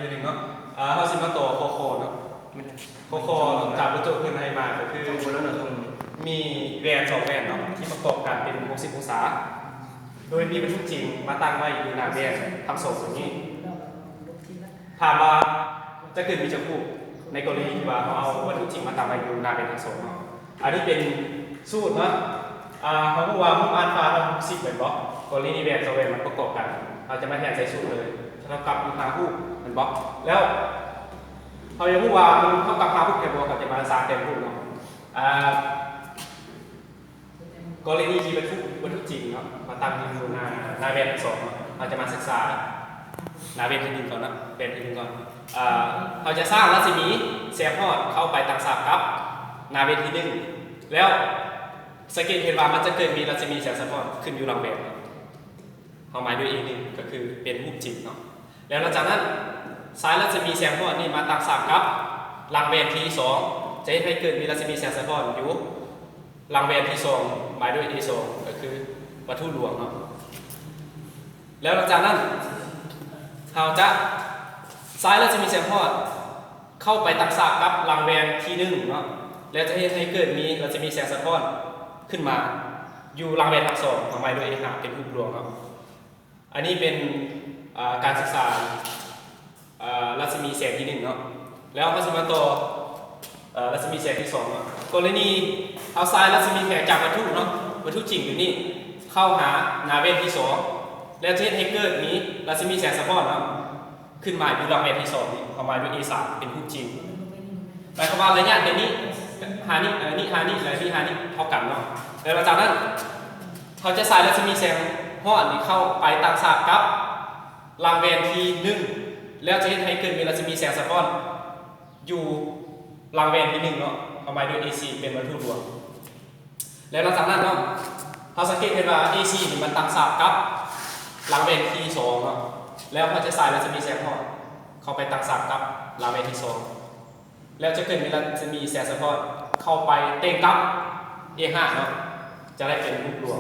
ทีหนึ่งเนาะเขาสิมาตัวโคโคเนาะโคโคจากประจุขึ้นให้มาก็คือมีแวน2แวนเนาะที่ประกอบกันเป็น60องศาโดยมีบรรทุกจริงมาตั้งไว้อยู่หน้าแวนทำส่งอย่างนี้ถามว่าจะเกิดมีจักรคู่ในกรณีที่ว่าเขาเอาบรรทุกจริงมาตั้งไว้อยู่หน้าแวนทำส่งเนาะอันนี้เป็นสูตรเนาะเขาบอกว่ามุกอัลฟาต้อง10เหมือนบล็อกกรณีแวน2แวนมันประกอบกันเราจะมาแทนใส่สูตรเลยเท่ากับหาคู่เหมือนบล็อกแล้วเขาจะพูดว่ามันเท่ากับหาคู่แทนบวกกับจะมาสร้างแทนคู่เนาะกรณีที่บรรทุกจริงเนาะมาตั้งอยู่หน้าเบนสองเราจะมาศึกษาหน้าเบนที่หนึ่งก่อนนะเบนที่หนึ่งก่อนเราจะสร้างรัศมีแสงฮอดเข้าไปต่างสาบครับหน้าเบนที่หนึ่งแล้วสังเกตเห็นว่ามันจะเกิดมีรัศมีแสงสะท้อนขึ้นอยู่หลังเบนความหมายด้วยอีกหนึ่งก็คือเป็นรูปจริงเนาะแล้วหลังจากนั้นสายรัศมีแสงฮอดนี่มาต่างสาบครับหลังเบนที่สองจะให้เกิดมีรัศมีแสงสะท้อนอยู่หลังแวนที่สองหมายด้วย A2 ก็คือวัตถุหลวงเนาะแล้วหลังจากนั้นเราจะซ้ายเราจะมีแสงฮอดเข้าไปตักษากับหลังแวนที่หนึ่งเนาะแล้วจะให้เกิดมีเราจะมีแสงสะท้อนขึ้นมาอยู่หลังแวนที่สองหมายด้วย A5 เป็นรูปหลวงเนาะอันนี้เป็นการศึกษารัศมีแสงที่หนึ่งเนาะแล้วมาสมาต่อรัศมีแสงที่สองกรณีเอาซ้ายรัศมีแสงจากวัตถุเนาะวัตถุจริงอยู่นี่เข้าหานาเวนที่สองแล้วเทสให้เกิดนี้รัศมีแสงสะท้อนเนาะขึ้นมาอยู่หลังเวนที่สองนี่เอามาด้วย A3 เป็นรูปจริงหมายความว่าระยะในนี้หานี่นี่หานี่และนี่หานี่เท่ากันเนาะแล้วหลังจากนั้นเขาจะสายรัศมีแสงฮอดนี่เข้าไปต่างสาบกับหลังเวนที่หนึ่งแล้วจะให้เกิดมีรัศมีแสงสะท้อนอยู่หลังเวนที่หนึ่งเนาะเอาไม้ด้วย AC เป็นวัตถุรวมแล้วหลังจากนั้นเนาะเราสังเกตเห็นว่า AC นี่มันตั้งฉากกับหลังเวนที่สองเนาะแล้วเขาจะสายรัศมีแสงฮอดเข้าไปตั้งฉากกับหลังเวนที่สองแล้วจะเกิดมีรัศมีแสงสะท้อนเข้าไปเต็งกับ A5 เนาะจะได้เป็นรูปรวม